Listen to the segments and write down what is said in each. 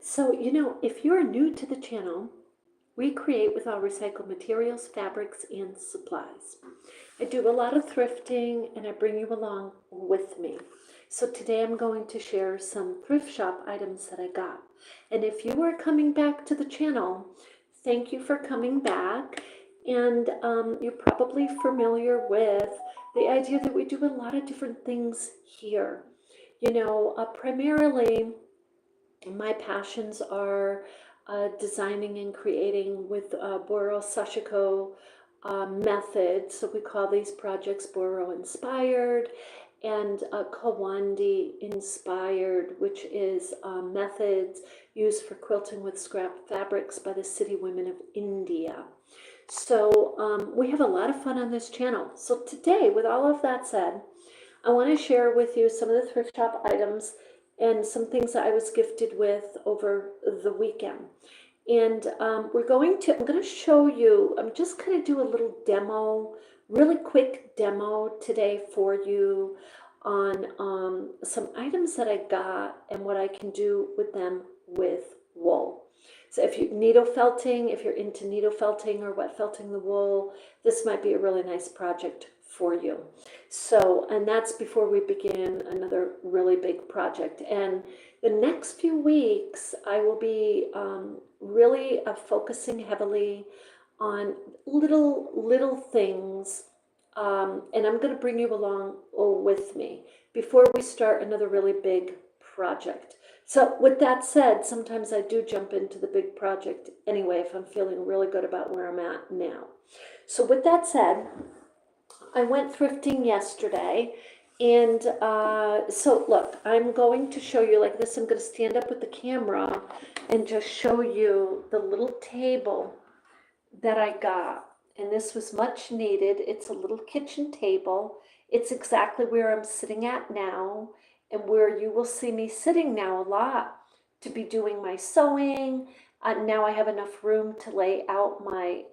So, if you're new to the channel, we create with all recycled materials, fabrics, and supplies. I do a lot of thrifting and I bring you along with me. So today I'm going to share some thrift shop items that I got. And if you are coming back to the channel, thank you for coming back. And you're probably familiar with the idea that we do a lot of different things here. Primarily my passions are designing and creating with Boro Sashiko method. So we call these projects Boro inspired and Kawandi inspired, which is methods used for quilting with scrap fabrics by the city women of India. So we have a lot of fun on this channel. So today, with all of that said, I want to share with you some of the thrift shop items and some things that I was gifted with over the weekend. And I'm going to show you, I'm just going to do a little demo, really quick demo today for you on some items that I got and what I can do with them with wool. So if you're into needle felting or wet felting the wool, this might be a really nice project for you. So, and that's before we begin another really big project. And the next few weeks, I will be really focusing heavily on little things. And I'm going to bring you along with me before we start another really big project. So with that said, sometimes I do jump into the big project anyway if I'm feeling really good about where I'm at now. So with that said, I went thrifting yesterday, and so look, I'm going to show you like this. I'm going to stand up with the camera and just show you the little table that I got. And this was much needed. It's a little kitchen table. It's exactly where I'm sitting at now and where you will see me sitting now a lot to be doing my sewing. Now I have enough room to lay out my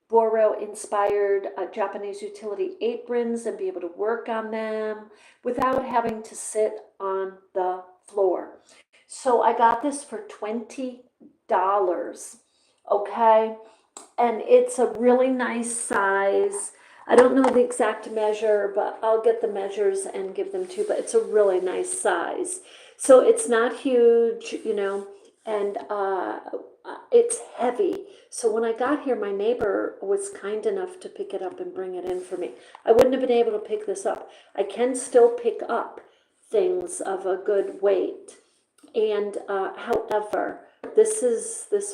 Boro-inspired Japanese utility aprons and be able to work on them without having to sit on the floor. So I got this for $20, okay? And it's a really nice size. I don't know the exact measure, but I'll get the measures and give them to you, but it's a really nice size. So it's not huge, and it's heavy. So when I got here, my neighbor was kind enough to pick it up and bring it in for me. I wouldn't have been able to pick this up. I can still pick up things of a good weight. And however, this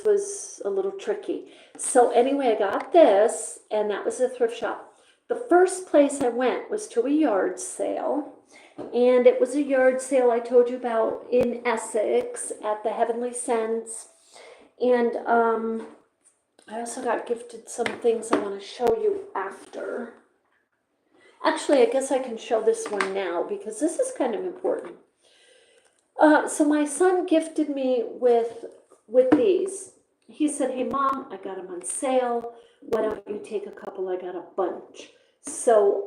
was a little tricky. So anyway, I got this, and that was a thrift shop. The first place I went was to a yard sale. And it was a yard sale I told you about in Essex at the Heavenly Scents. And I also got gifted some things I want to show you after. Actually, I guess I can show this one now because this is kind of important. So my son gifted me with these. He said, "Hey, Mom, I got them on sale. Why don't you take a couple? I got a bunch." So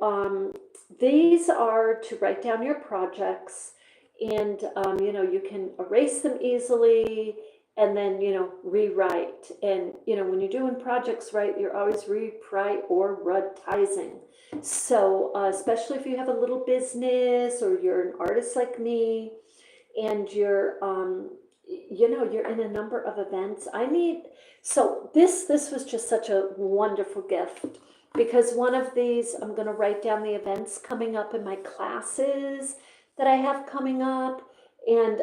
these are to write down your projects, and you can erase them easily and then rewrite. And when you're doing projects, right, you're always reprioritizing. So especially if you have a little business or you're an artist like me and you're you're in a number of events. So this was just such a wonderful gift, because one of these, I'm going to write down the events coming up in my classes that I have coming up. And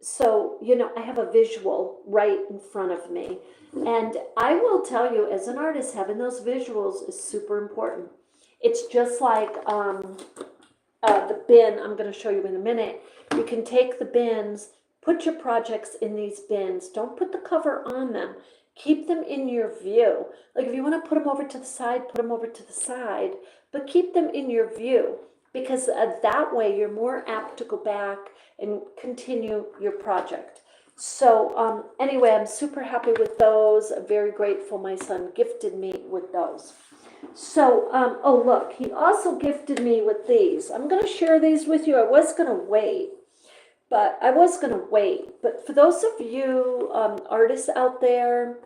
so, I have a visual right in front of me. And I will tell you, as an artist, having those visuals is super important. It's just like the bin I'm going to show you in a minute. You can take the bins, put your projects in these bins. Don't put the cover on them. Keep them in your view. Like if you want to put them over to the side, put them over to the side, but keep them in your view, because that way you're more apt to go back and continue your project. So anyway, I'm super happy with those. I'm very grateful my son gifted me with those. So, oh look, he also gifted me with these. I'm going to share these with you. I was going to wait, but I was going to wait. But for those of you artists out there,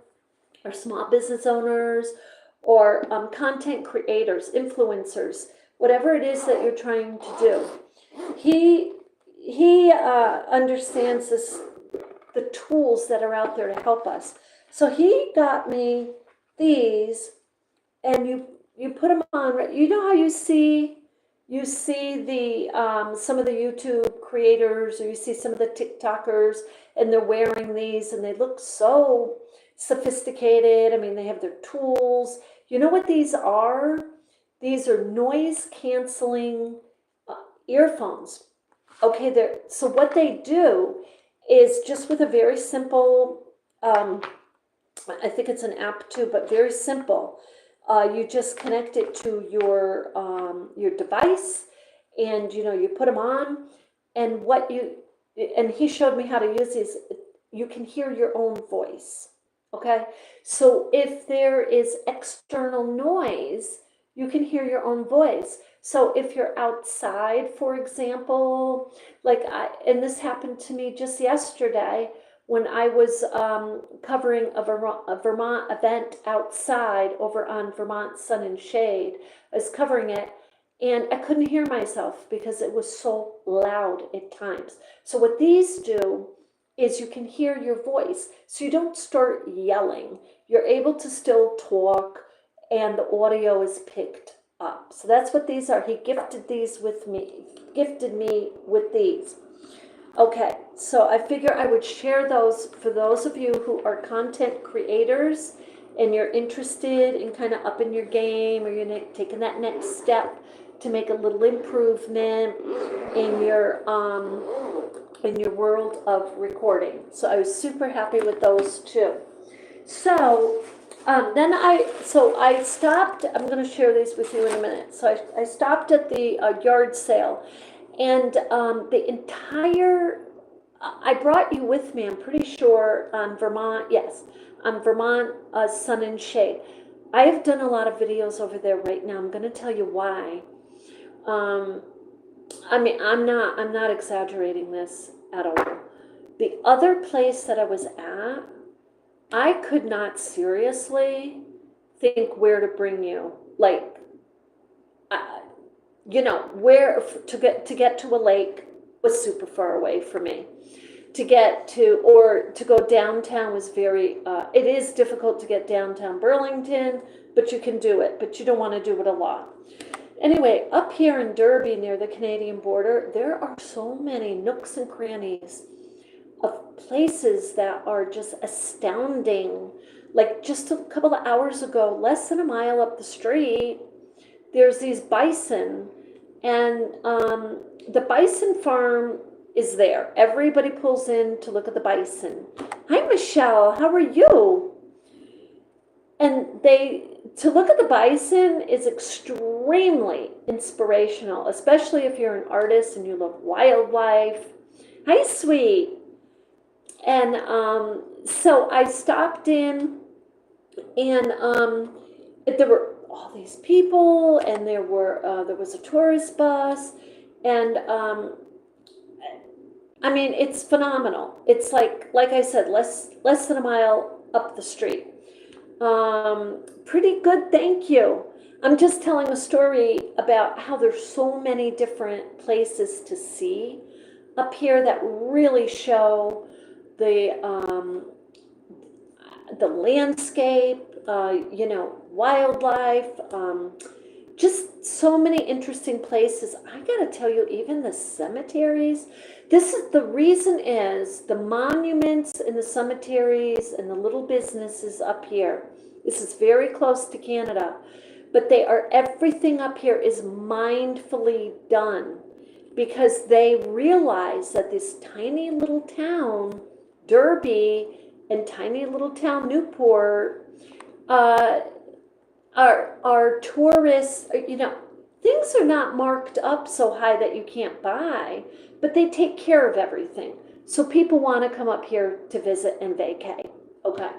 or small business owners, or content creators, influencers, whatever it is that you're trying to do, he understands the tools that are out there to help us. So he got me these, and you put them on. You know how you see the some of the YouTube creators, or you see some of the TikTokers, and they're wearing these, and they look so sophisticated. I mean, they have their tools. You know what these are? These are noise canceling earphones. Okay, so what they do is just with a very simple, I think it's an app too, but very simple. You just connect it to your device, and you put them on, and he showed me how to use these. You can hear your own voice. Okay, so if there is external noise, you can hear your own voice. So if you're outside, for example, and this happened to me just yesterday when I was covering a Vermont event outside over on Vermont Sun and Shade. I was covering it, and I couldn't hear myself because it was so loud at times. So what these do is you can hear your voice, so you don't start yelling. You're able to still talk, and the audio is picked up. So that's what these are. He gifted me with these. Okay, so I figure I would share those for those of you who are content creators and you're interested in kind of upping your game, or you're taking that next step to make a little improvement in your world of recording. So I was super happy with those too. So I stopped. I'm going to share these with you in a minute. So I stopped at the yard sale, and I brought you with me, I'm pretty sure, on Vermont. Yes, on Vermont Sun and Shade. I have done a lot of videos over there right now. I'm going to tell you why. I mean, I'm not exaggerating this at all. The other place that I was at, I could not seriously think where to bring you. Where to get to a lake was super far away for me. To go downtown was it is difficult to get downtown Burlington, but you can do it, but you don't want to do it a lot. Anyway, up here in Derby near the Canadian border, there are so many nooks and crannies of places that are just astounding. Like just a couple of hours ago, less than a mile up the street, there's these bison, and the bison farm is there. Everybody pulls in to look at the bison. Hi, Michelle, how are you? And to look at the bison is extremely inspirational, especially if you're an artist and you love wildlife. Hi, sweet. And so I stopped in, and there were all these people, and there was a tourist bus, and I mean, it's phenomenal. It's like I said, less than a mile up the street. Pretty good, thank you. I'm just telling a story about how there's so many different places to see up here that really show the landscape, wildlife, just so many interesting places. I gotta tell you, even the cemeteries, the reason is the monuments in the cemeteries and the little businesses up here. This is very close to Canada, but everything up here is mindfully done, because they realize that this tiny little town, Derby, and tiny little town Newport, are tourists, things are not marked up so high that you can't buy, but they take care of everything. So people want to come up here to visit and vacay. Okay.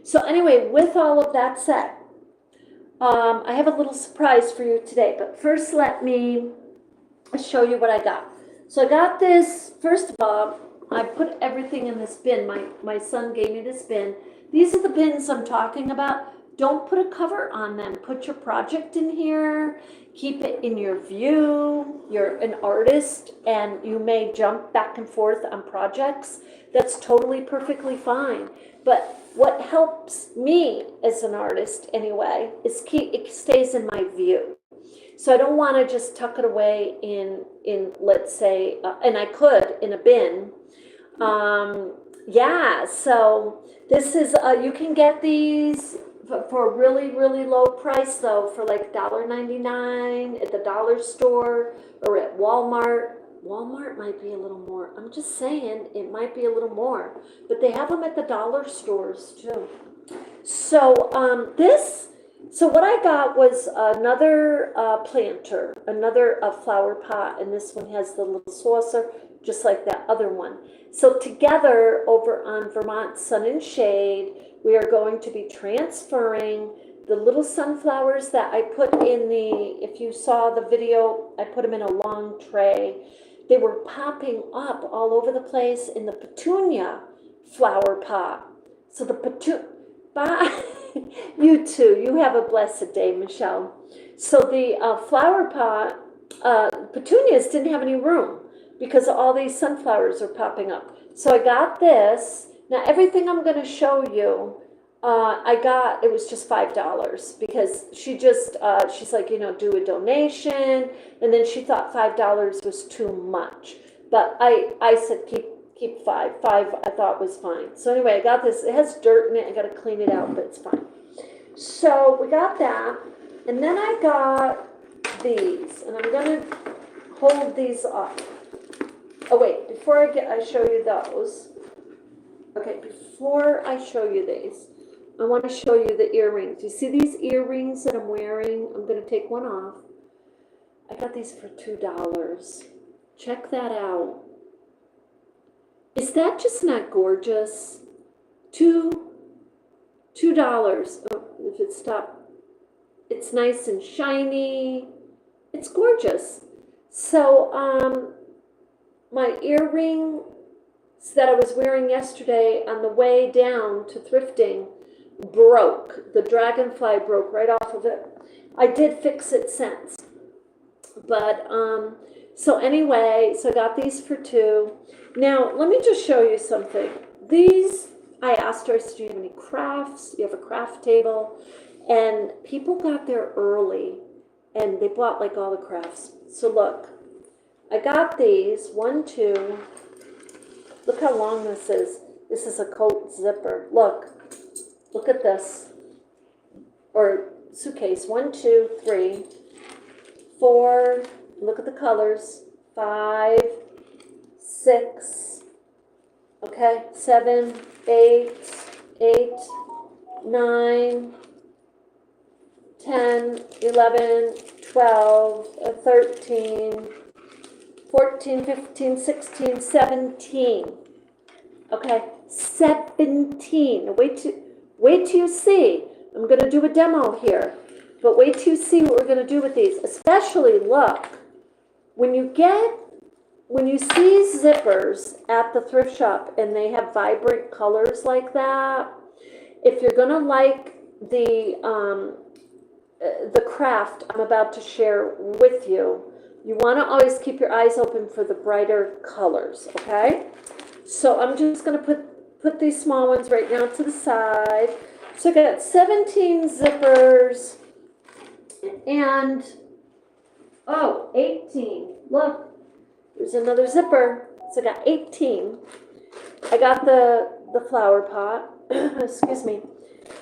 So anyway, with all of that said, I have a little surprise for you today, but first let me show you what I got. So I got this, first of all, I put everything in this bin. My son gave me this bin. These are the bins I'm talking about. Don't put a cover on them. Put your project in here. Keep it in your view. You're an artist and you may jump back and forth on projects. That's totally perfectly fine. But what helps me as an artist anyway is it stays in my view. So I don't want to just tuck it away in let's say, and I could in a bin. Yeah, so this is, you can get these for a really, really low price though, for like $1.99 at the dollar store or at Walmart. Walmart might be a little more. I'm just saying, it might be a little more, but they have them at the dollar stores too. So so what I got was another planter, another flower pot, and this one has the little saucer, just like that other one. So together over on Vermont Sun and Shade, we are going to be transferring the little sunflowers that I put in if you saw the video, I put them in a long tray. They were popping up all over the place in the petunia flower pot. So the bye. You too. You have a blessed day, Michelle. So the flower pot, petunias didn't have any room because all these sunflowers are popping up. So I got this. Now everything I'm going to show you, it was just $5 because she's like, do a donation. And then she thought $5 was too much. But I said, keep five. Five I thought was fine. So anyway, I got this. It has dirt in it. I got to clean it out, but it's fine. So we got that. And then I got these. And I'm going to hold these up. Oh, wait. Before I show you those. Okay, before I show you these, I want to show you the earrings. You see these earrings that I'm wearing? I'm going to take one off. I got these for $2. Check that out. Is that just not gorgeous? $2. Oh, if it stopped. It's nice and shiny. It's gorgeous. So, my earring that I was wearing yesterday on the way down to thrifting broke. The dragonfly broke right off of it. I did fix it since. But, so anyway, so I got these for $2. Now, let me just show you something. These, I asked her, I said, do you have any crafts? You have a craft table? And people got there early, and they bought like all the crafts. So look, I got these, 1, 2. Look how long this is. This is a coat zipper. Look at this. Or suitcase, 1, 2, 3, 4. Look at the colors. 5, 6, okay, 7, 8, 9, 10, 11, 12, 13, 14, 15, 16, 17. Okay, 17. Wait till you see. I'm going to do a demo here. But wait till you see what we're going to do with these. Especially, look, when you see zippers at the thrift shop and they have vibrant colors like that, if you're going to like the craft I'm about to share with you, you want to always keep your eyes open for the brighter colors, okay? So I'm just going to put these small ones right now to the side. So I got 17 zippers and, 18. Look, there's another zipper. So I got 18. I got the flower pot, excuse me.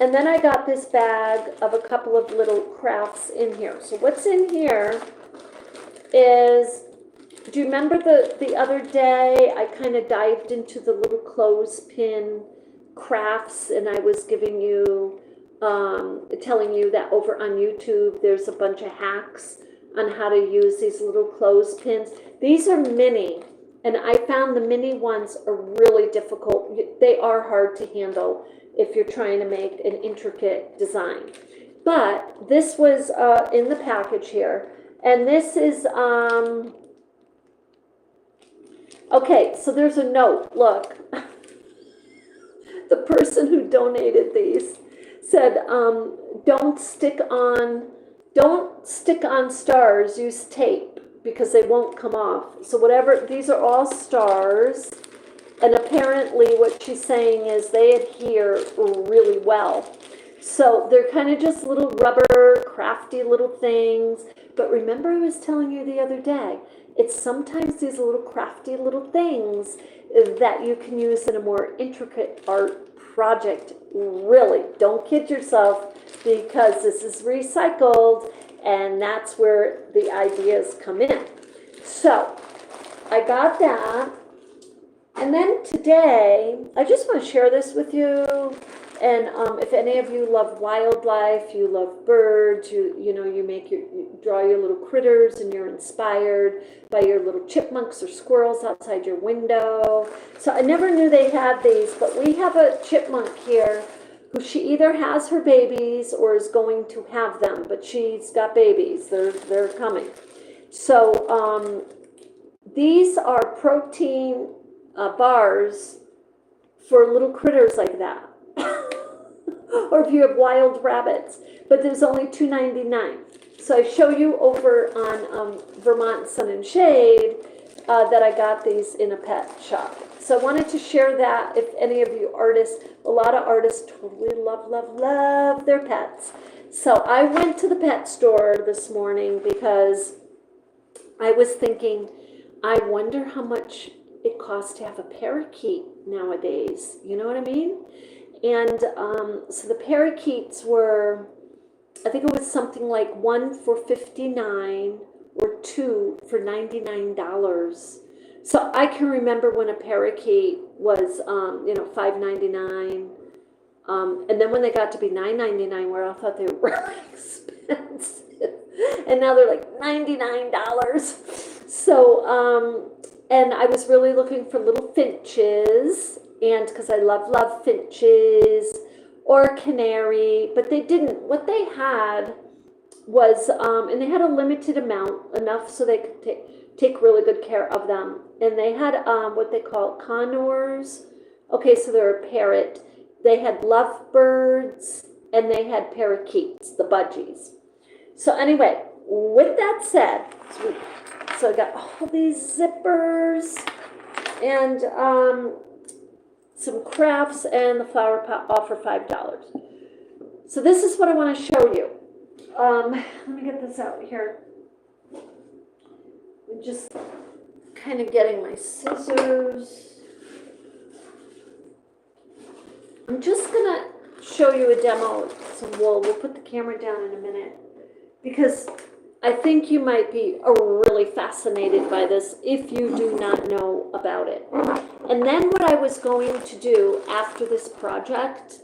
And then I got this bag of a couple of little crafts in here. So what's in here is, do you remember the other day I kind of dived into the little clothespin crafts and I was giving you, telling you that over on YouTube there's a bunch of hacks on how to use these little clothespins. These are mini, and I found the mini ones are really difficult. They are hard to handle if you're trying to make an intricate design. But this was in the package here, and this is Okay, so there's a note, look. The person who donated these said, don't stick on stars, use tape because they won't come off. So whatever, these are all stars. And apparently what she's saying is they adhere really well. So they're kind of just little rubber, crafty little things. But remember I was telling you the other day, it's sometimes these little crafty little things that you can use in a more intricate art project. Really, don't kid yourself, because this is recycled and that's where the ideas come in. So I got that. And then today, I just want to share this with you. And if any of you love wildlife, you love birds, you draw your little critters and you're inspired by your little chipmunks or squirrels outside your window. So I never knew they had these, but we have a chipmunk here who she either has her babies or is going to have them, but she's got babies. They're coming. So these are protein bars for little critters like that. Or if you have wild rabbits, but there's only $2.99. So I show you over on Vermont Sun and Shade that I got these in a pet shop. So I wanted to share that. If any of you artists, a lot of artists totally love their pets. So I went to the pet store this morning because I was thinking, I wonder how much it costs to have a parakeet nowadays. You know what I mean? And so the parakeets were, I think it was something like one for $59 or two for $99. So I can remember when a parakeet was, $5.99. And then when they got to be $9.99, where I thought they were really expensive. And now they're like $99. So, and I was really looking for little finches, and because I love finches, or canary, but they didn't. What they had was, and they had a limited amount, enough so they could take really good care of them. And they had what they call conures. Okay, so they're a parrot. They had lovebirds, and they had parakeets, the budgies. So anyway, with that said, so I got all these zippers and some crafts and the flower pot all for $5. So this is what I want to show you. Let me get this out here. I'm just kind of getting my scissors. I'm just going to show you a demo of some wool. We'll put the camera down in a minute because I think you might be really fascinated by this if you do not know about it. And then what I was going to do after this project,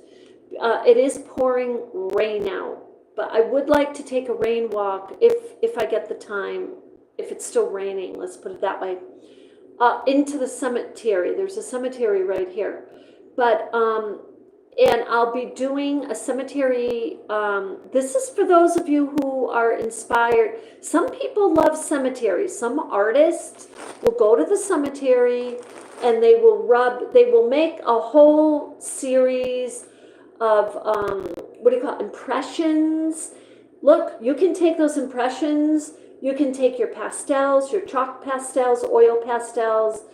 it is pouring rain out, but I would like to take a rain walk if I get the time, if it's still raining, let's put it that way, into the cemetery. There's a cemetery right here. But and I'll be doing a cemetery. This is for those of you who are inspired. Some people love cemeteries. Some artists will go to the cemetery and they will make a whole series of, impressions. Look, you can take those impressions. You can take your pastels, your chalk pastels, oil pastels,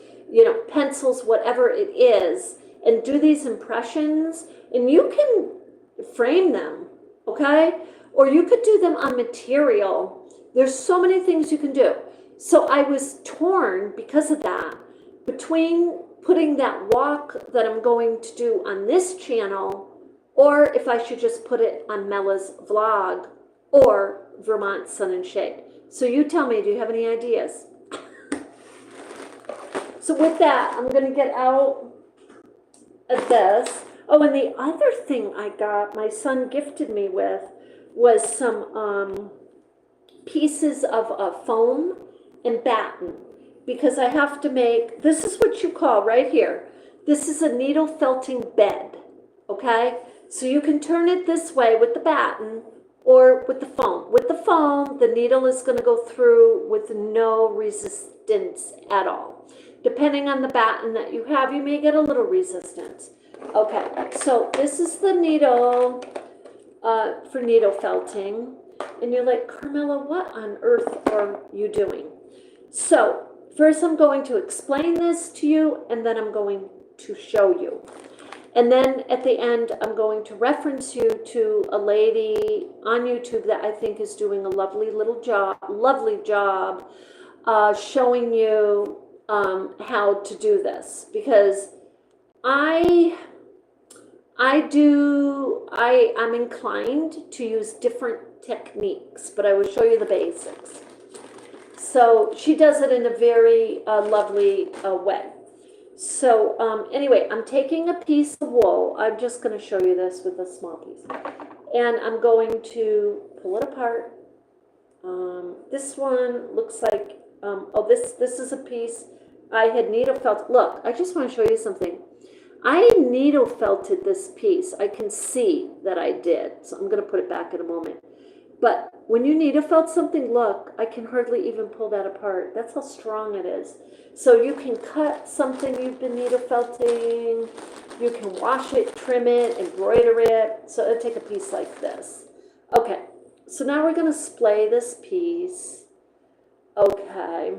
pencils, whatever it is, and do these impressions, and you can frame them, okay? Or you could do them on material. There's so many things you can do. So I was torn because of that, between putting that walk that I'm going to do on this channel, or if I should just put it on Mella's vlog, or Vermont Sun and Shade. So you tell me, do you have any ideas? So with that, I'm gonna get out of this. Oh, and the other thing I got, my son gifted me with, was some pieces of foam and batten, because I have to make, this is what you call right here, this is a needle felting bed, okay? So you can turn it this way with the batten or with the foam. With the foam, the needle is going to go through with no resistance at all. depending on the batten that you have, you may get a little resistance. Okay, so this is the needle for needle felting. And you're like, Carmella, what on earth are you doing? So first I'm going to explain this to you, and then I'm going to show you. And then at the end, I'm going to reference you to a lady on YouTube that I think is doing a lovely job showing you how to do this, because I'm inclined to use different techniques, but I will show you the basics. So she does it in a very lovely way. So anyway, I'm taking a piece of wool. I'm just going to show you this with a small piece. And I'm going to pull it apart. This one looks like, this is a piece I had needle felt. Look, I just want to show you something. I needle felted this piece. I can see that I did. So I'm going to put it back in a moment. But when you needle felt something, look, I can hardly even pull that apart. That's how strong it is. So you can cut something you've been needle felting. You can wash it, trim it, embroider it. So it'll take a piece like this. Okay, so now we're going to splay this piece. Okay,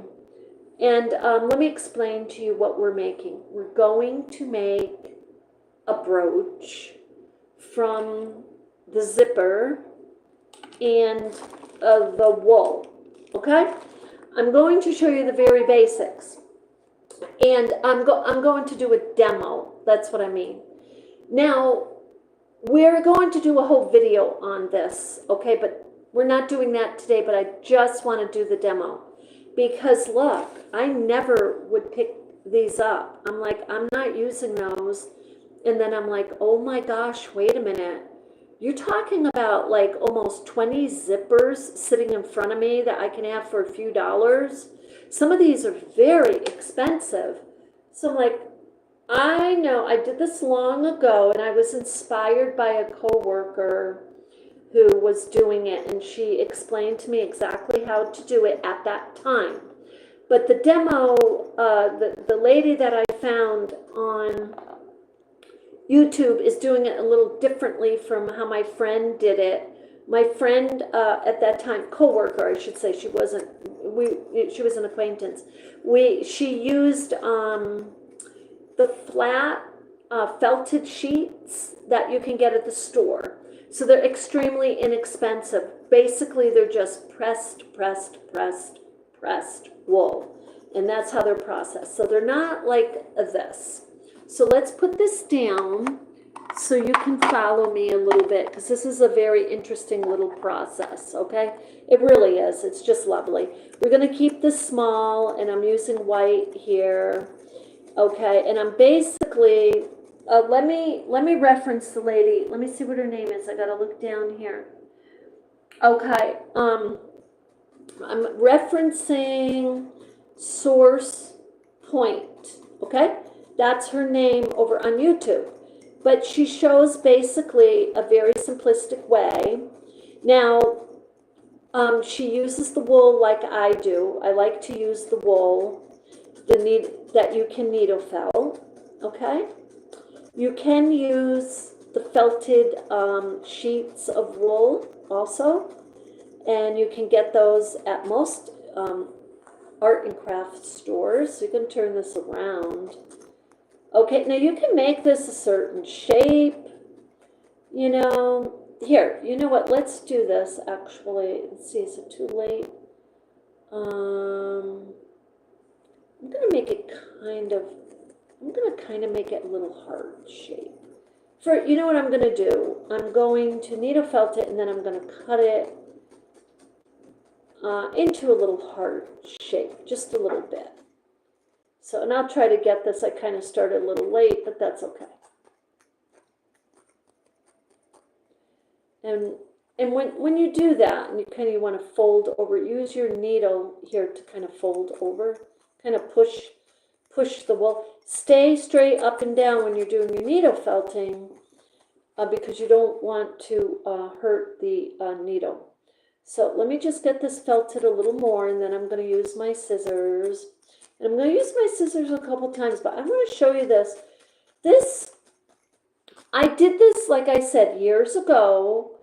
and let me explain to you what we're making. We're going to make a brooch from the zipper and the wool. Okay, I'm going to show you the very basics, and I'm going to do a demo. That's what I mean. Now we're going to do a whole video on this, okay, but we're not doing that today. But I just want to do the demo, because look, I never would pick these up. I'm like, I'm not using those, and then I'm like, oh my gosh, wait a minute. You're talking about like almost 20 zippers sitting in front of me that I can have for a few dollars. Some of these are very expensive. So I'm like, I know I did this long ago, and I was inspired by a coworker who was doing it, and she explained to me exactly how to do it at that time. But the demo, the lady that I found on YouTube is doing it a little differently from how my friend did it. My friend at that time, coworker, I should say, she was an acquaintance. She used the flat felted sheets that you can get at the store. So they're extremely inexpensive. Basically, they're just pressed wool, and that's how they're processed. So they're not like this. So let's put this down so you can follow me a little bit, because this is a very interesting little process, okay? It really is. It's just lovely. We're going to keep this small, and I'm using white here, okay? And I'm basically, let me reference the lady. Let me see what her name is. I got to look down here. Okay, I'm referencing Source Point, okay? That's her name over on YouTube. But she shows basically a very simplistic way. Now, she uses the wool like I do. I like to use the wool that you can needle felt, okay? You can use the felted sheets of wool also, and you can get those at most art and craft stores. So you can turn this around. Okay, now you can make this a certain shape, you know. Here, you know what, let's do this actually. Let's see, is it too late? I'm gonna make it kind of make it a little heart shape. You know what I'm gonna do? I'm going to needle felt it, and then I'm gonna cut it into a little heart shape, just a little bit. So, and I'll try to get this. I kind of started a little late, but that's okay. And when you do that, and you want to fold over, use your needle here to kind of fold over, kind of push the wool. Stay straight up and down when you're doing your needle felting, because you don't want to hurt the needle. So let me just get this felted a little more, and then I'm going to use my scissors. And I'm going to use my scissors a couple times, but I'm going to show you this. I did this, like I said, years ago,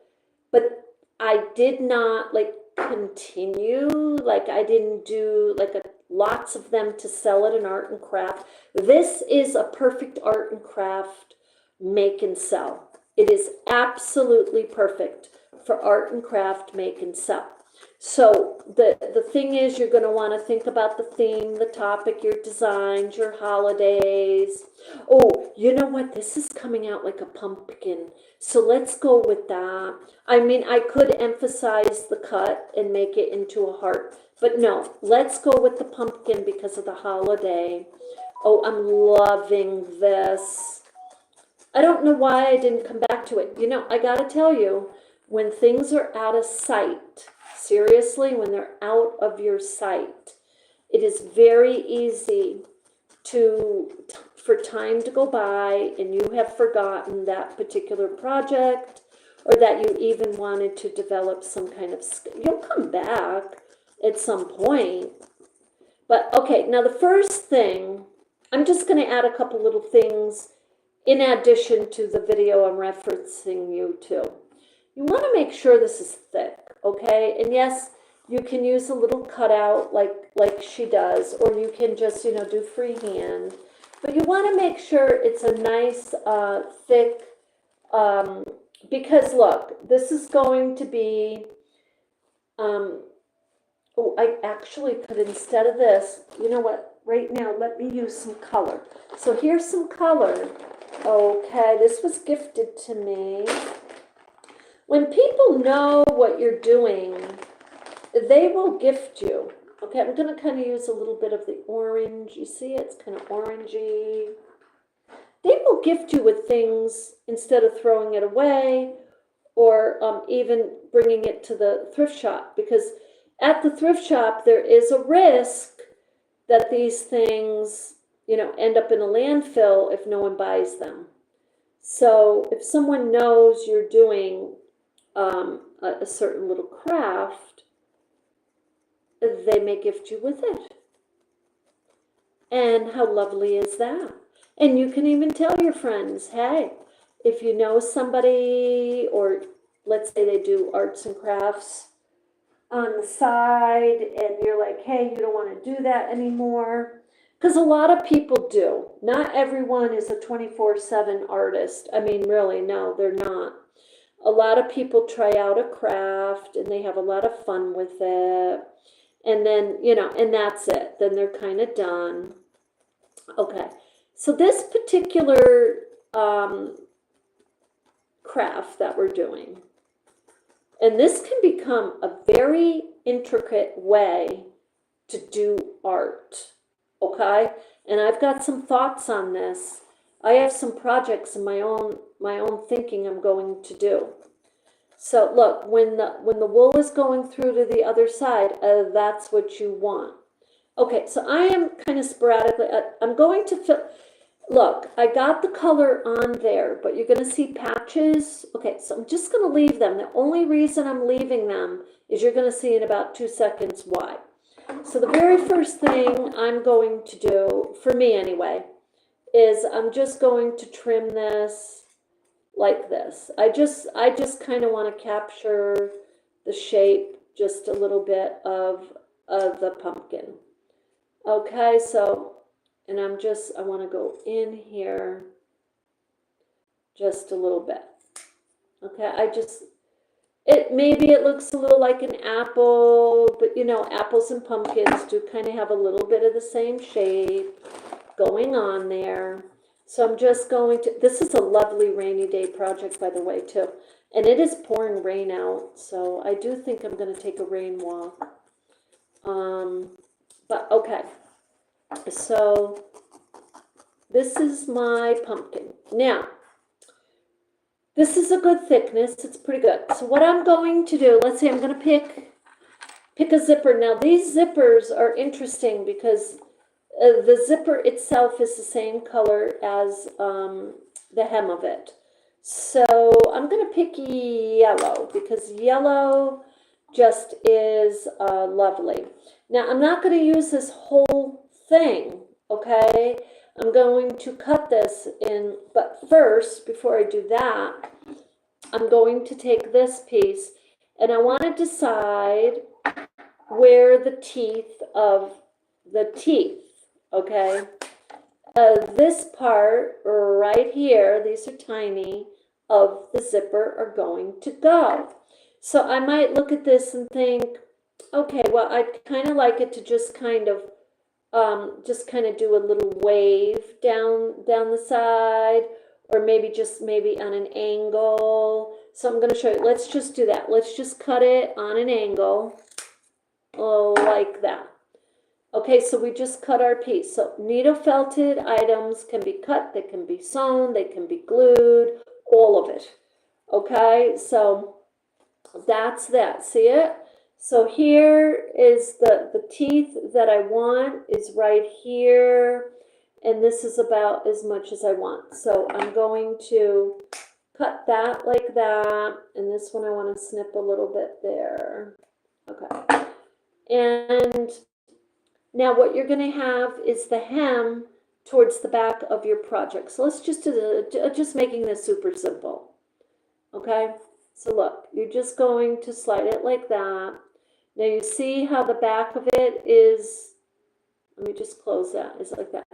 but I did not like continue, like I didn't do like lots of them to sell at an art and craft. This is a perfect art and craft make and sell. It is absolutely perfect for art and craft make and sell. So the thing is, you're going to want to think about the theme, the topic, your designs, your holidays. Oh, you know what? This is coming out like a pumpkin. So let's go with that. I mean, I could emphasize the cut and make it into a heart, but no, let's go with the pumpkin because of the holiday. Oh, I'm loving this. I don't know why I didn't come back to it. You know, I gotta tell you, when things are out of sight, seriously, when they're out of your sight, it is very easy for time to go by and you have forgotten that particular project, or that you even wanted to develop some kind of skill. You'll come back at some point. But okay, now the first thing, I'm just going to add a couple little things in addition to the video I'm referencing you to. You want to make sure this is thick, okay? And yes, you can use a little cutout like she does, or you can just, you know, do freehand. But you want to make sure it's a nice, thick, because look, this is going to be, oh, I actually could, instead of this, you know what, right now, let me use some color. So here's some color. Okay, this was gifted to me. When people know what you're doing, they will gift you. Okay, I'm going to kind of use a little bit of the orange. You see, it's kind of orangey. They will gift you with things instead of throwing it away, or even bringing it to the thrift shop, because at the thrift shop there is a risk that these things, you know, end up in a landfill if no one buys them. So if someone knows you're doing a certain little craft, they may gift you with it. And how lovely is that? And you can even tell your friends, hey, if you know somebody, or let's say they do arts and crafts on the side, and you're like, hey, you don't want to do that anymore. Because a lot of people do. Not everyone is a 24/7 artist. I mean, really, no, they're not. A lot of people try out a craft and they have a lot of fun with it. And then, you know, and that's it. Then they're kind of done. Okay. So this particular craft that we're doing, and this can become a very intricate way to do art. Okay? And I've got some thoughts on this. I have some projects in my own thinking I'm going to do. So look, when the wool is going through to the other side, that's what you want. Okay, so I am kind of sporadically, I'm going to fill, look, I got the color on there, but you're going to see patches. Okay, so I'm just going to leave them. The only reason I'm leaving them is you're going to see in about 2 seconds why. So the very first thing I'm going to do, for me anyway, is I'm just going to trim this like this. I just kind of want to capture the shape just a little bit of the pumpkin. Okay, so, and I want to go in here just a little bit. Okay, maybe it looks a little like an apple, but you know, apples and pumpkins do kind of have a little bit of the same shape going on there. So I'm just going to, this is a lovely rainy day project, by the way, too. And it is pouring rain out, so I do think I'm going to take a rain walk. But okay, so this is my pumpkin. Now, this is a good thickness. It's pretty good. So what I'm going to do, let's see, I'm going to pick a zipper. Now, these zippers are interesting because the zipper itself is the same color as the hem of it. So I'm going to pick yellow because yellow just is lovely. Now I'm not going to use this whole thing, okay? I'm going to cut this in, but first, before I do that, I'm going to take this piece and I want to decide where the teeth of the teeth, okay? This part right here, these are tiny, of the zipper are going to go. So I might look at this and think, okay, well, I'd kind of like it to just kind of do a little wave down the side, or maybe just maybe on an angle. So I'm going to show you. Let's just do that. Let's just cut it on an angle, like that. Okay, so we just cut our piece. So needle felted items can be cut, they can be sewn, they can be glued, all of it. Okay, so that's that. See it? So here is the teeth that I want is right here, and this is about as much as I want. So I'm going to cut that like that, and this one I want to snip a little bit there. Okay, and now what you're going to have is the hem towards the back of your project. So let's just do just making this super simple. Okay, so look, you're just going to slide it like that. Now you see how the back of it is, let me just close that, it's like that.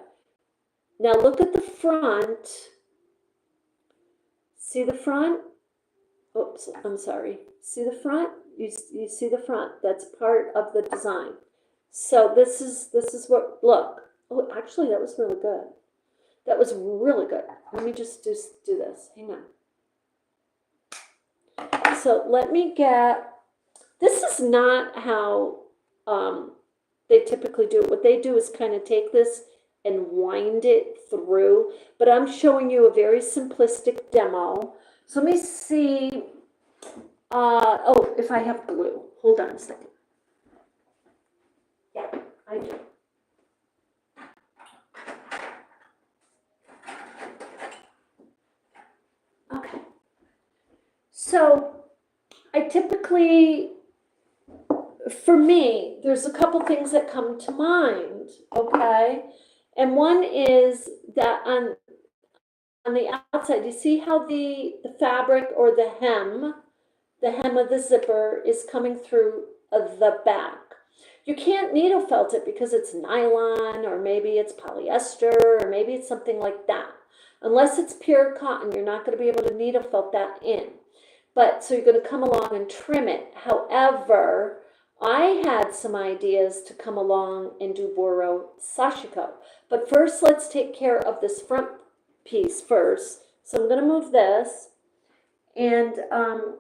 Now look at the front. See the front? Oops, I'm sorry. See the front? You see the front. That's part of the design. So this is what, look. Oh, actually that was really good. That was really good. Let me just do this. Hang on. So let me get, this is not how they typically do it. What they do is kind of take this and wind it through, but I'm showing you a very simplistic demo. So let me see, oh, if I have glue. Hold on a second. Yeah, I do. Okay. So I typically, for me, there's a couple things that come to mind, okay? And one is that on the outside, you see how the fabric or the hem of the zipper is coming through the back. You can't needle felt it because it's nylon, or maybe it's polyester, or maybe it's something like that. Unless it's pure cotton, you're not going to be able to needle felt that in. But so you're going to come along and trim it. However, I had some ideas to come along and do Boro Sashiko. But first, let's take care of this front piece first. So I'm going to move this, and I'm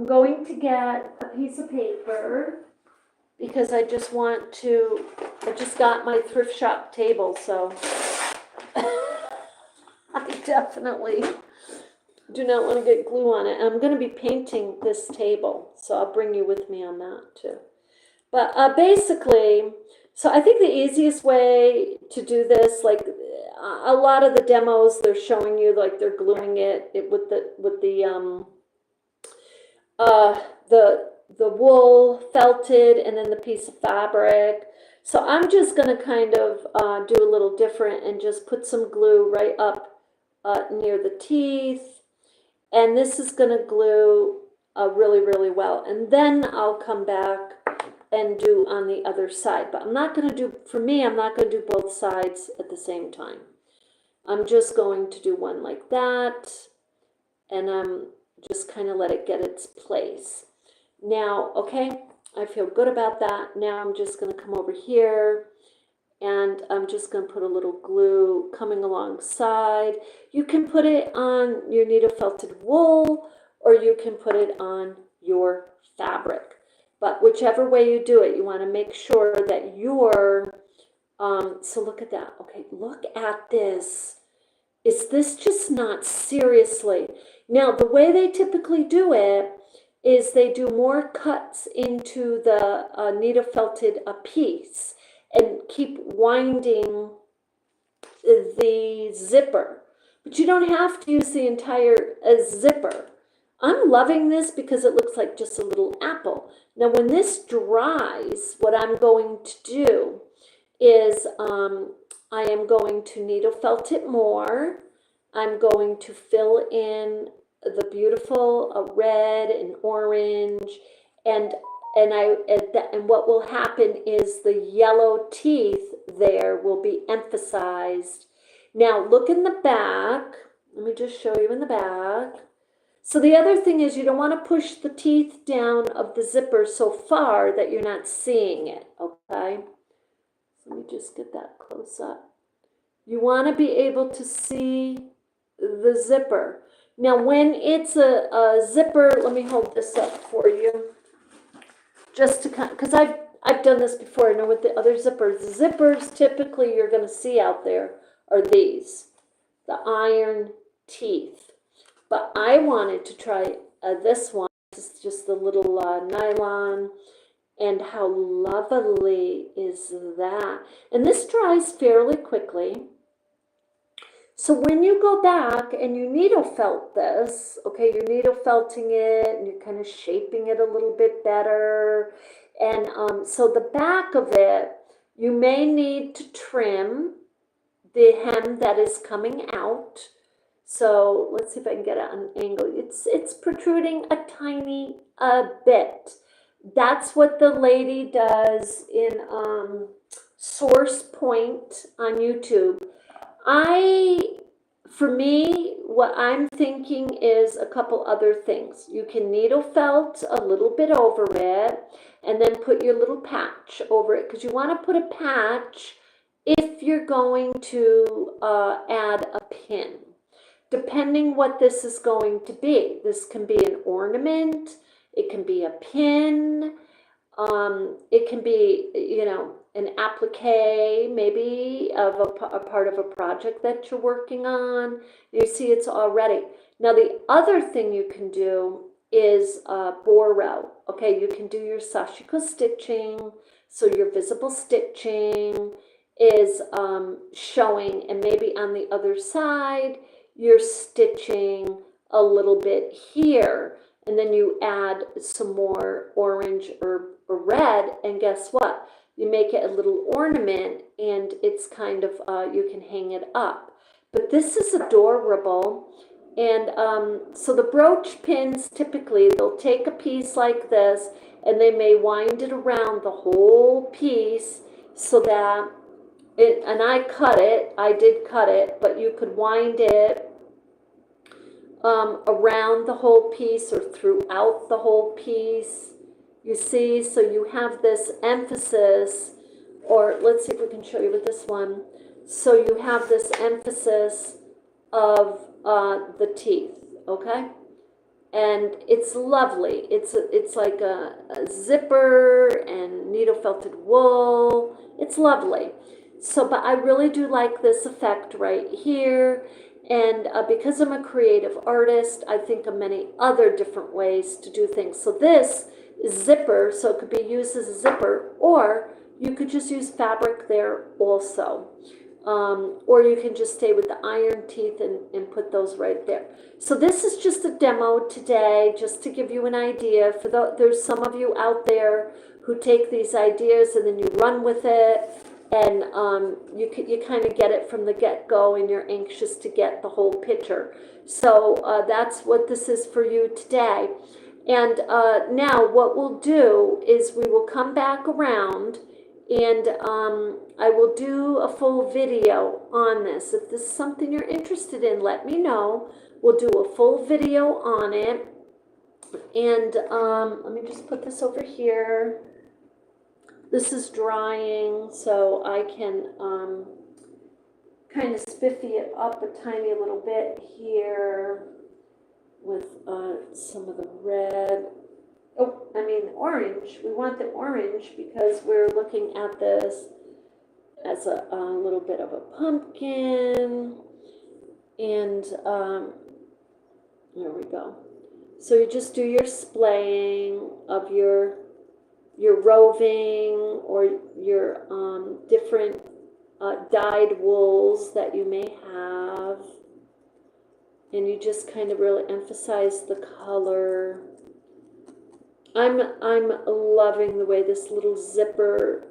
going to get a piece of paper because I just want to, I just got my thrift shop table, so I definitely do not want to get glue on it. I'm going to be painting this table, so I'll bring you with me on that too. But basically, so I think the easiest way to do this, like a lot of the demos, they're showing you like they're gluing it with the wool felted and then the piece of fabric. So I'm just going to kind of do a little different and just put some glue right up near the teeth. And this is going to glue really, really well. And then I'll come back and do on the other side. But I'm not going to do, for me, I'm not going to do both sides at the same time. I'm just going to do one like that. And I'm just kind of let it get its place. Now, okay, I feel good about that. Now I'm just going to come over here and I'm just going to put a little glue coming alongside. You can put it on your needle felted wool, or you can put it on your fabric. But whichever way you do it, you want to make sure that you're, so look at that. Okay, look at this. Is this just not seriously? Now, the way they typically do it is they do more cuts into the needle felted piece and keep winding the zipper. But you don't have to use the entire zipper. I'm loving this because it looks like just a little apple. Now, when this dries, what I'm going to do is I am going to needle felt it more. I'm going to fill in the beautiful red and orange, and and what will happen is the yellow teeth there will be emphasized. Now look in the back. Let me just show you in the back. So the other thing is you don't want to push the teeth down of the zipper so far that you're not seeing it, okay? Let me just get that close up. You want to be able to see the zipper. Now when it's a zipper, let me hold this up for you. Just to kind, because I've done this before. I know with the other zippers. The zippers typically you're going to see out there are these, the iron teeth. But I wanted to try this one. This is just the little nylon. And how lovely is that? And this dries fairly quickly. So when you go back and you needle felt this, okay, you're needle felting it and you're kind of shaping it a little bit better. And so the back of it, you may need to trim the hem that is coming out. So let's see if I can get it on an angle. It's protruding a tiny bit. That's what the lady does in Source Point on YouTube. For me, what I'm thinking is a couple other things. You can needle felt a little bit over it and then put your little patch over it, because you want to put a patch if you're going to add a pin. Depending what this is going to be. This can be an ornament, it can be a pin, it can be, you know, an applique maybe of a part of a project that you're working on. You see it's all ready. Now the other thing you can do is borrow. Okay, you can do your sashiko stitching, so your visible stitching is showing, and maybe on the other side you're stitching a little bit here, and then you add some more orange or red, and guess what? You make it a little ornament, and it's kind of, you can hang it up. But this is adorable. And so the brooch pins, typically, they'll take a piece like this, and they may wind it around the whole piece so that and I cut it, I did cut it, but you could wind it around the whole piece or throughout the whole piece. You see, so you have this emphasis, or let's see if we can show you with this one. So you have this emphasis of the teeth, okay? And it's lovely. It's like a zipper and needle felted wool. It's lovely. So, but I really do like this effect right here. And because I'm a creative artist, I think of many other different ways to do things. So this is zipper, so it could be used as a zipper, or you could just use fabric there also. Or you can just stay with the iron teeth and put those right there. So this is just a demo today, just to give you an idea. There's some of you out there who take these ideas and then you run with it, and you kind of get it from the get-go, and you're anxious to get the whole picture. So that's what this is for you today. And now what we'll do is we will come back around, and I will do a full video on this. If this is something you're interested in, let me know. We'll do a full video on it. And let me just put this over here. This is drying, so I can kind of spiffy it up a tiny little bit here with some of the red. Oh, I mean orange. We want the orange because we're looking at this as a little bit of a pumpkin. And there we go. So you just do your splaying of your roving or your different dyed wools that you may have. And you just kind of really emphasize the color. I'm loving the way this little zipper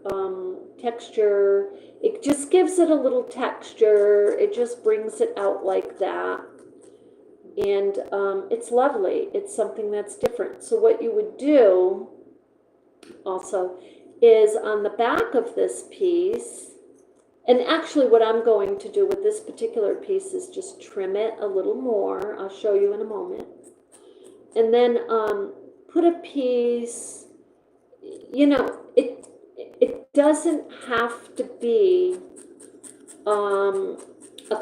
texture, it just gives it a little texture. It just brings it out like that. And it's lovely. It's something that's different. So what you would do also is on the back of this piece, and actually what I'm going to do with this particular piece is just trim it a little more. I'll show you in a moment. And then put a piece, you know, it doesn't have to be a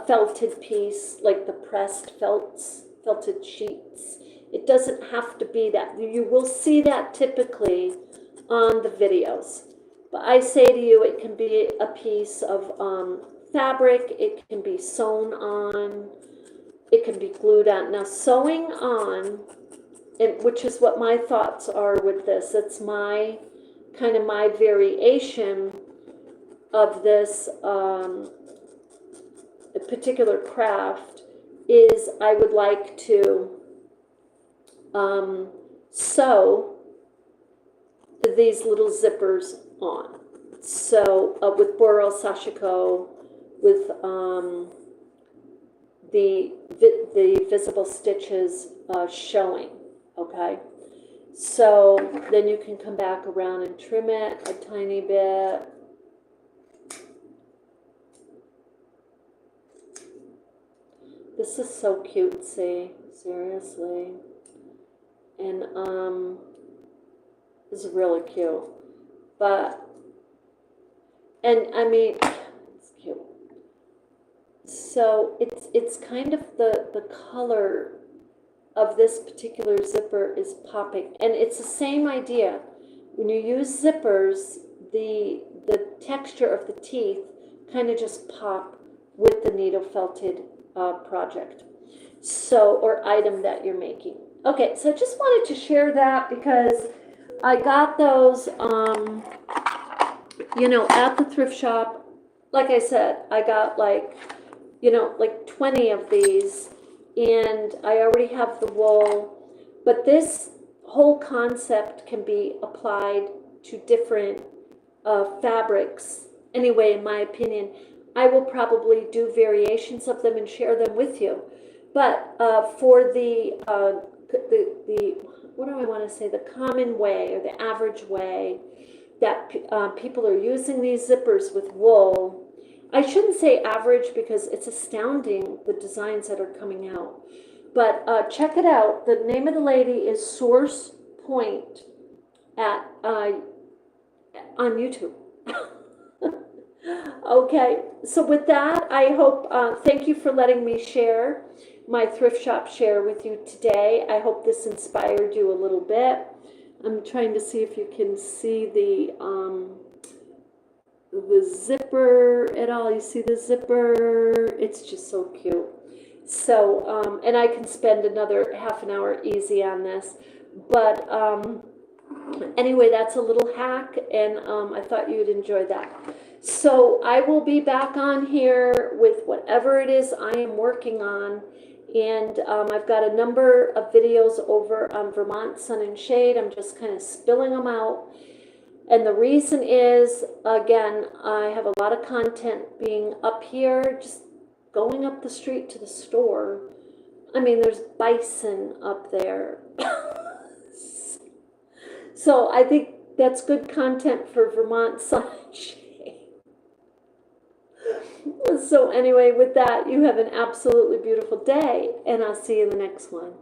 felted piece like the pressed felted sheets. It doesn't have to be that. You will see that typically on the videos. But I say to you, it can be a piece of fabric, it can be sewn on, it can be glued on. Now sewing on, which is what my thoughts are with this, it's my kind of my variation of this particular craft, is I would like to sew these little zippers on. So with Boral Sashiko, with the visible stitches showing, okay? So then you can come back around and trim it a tiny bit. This is so cutesy, seriously. And this is really cute. But, and I mean, it's cute. So it's kind of the color of this particular zipper is popping. And it's the same idea. When you use zippers, the texture of the teeth kind of just pop with the needle felted project. So, or item that you're making. Okay, so I just wanted to share that because I got those, you know, at the thrift shop. Like I said, I got like, you know, like 20 of these, and I already have the wool. But this whole concept can be applied to different fabrics. Anyway, in my opinion, I will probably do variations of them and share them with you. But for the what do I want to say, the common way or the average way that people are using these zippers with wool, I shouldn't say average because it's astounding the designs that are coming out. But check it out. The name of the lady is Source Point at on YouTube. Okay, so with that, I hope, thank you for letting me share my thrift shop share with you today. I hope this inspired you a little bit. I'm trying to see if you can see the zipper at all. You see the zipper? It's just so cute. So, and I can spend another half an hour easy on this. But anyway, that's a little hack, and I thought you'd enjoy that. So I will be back on here with whatever it is I am working on. And I've got a number of videos over on Vermont Sun and Shade. I'm just kind of spilling them out. And the reason is, again, I have a lot of content being up here, just going up the street to the store. I mean, there's bison up there. So I think that's good content for Vermont Sun and Shade. So anyway, with that, you have an absolutely beautiful day, and I'll see you in the next one.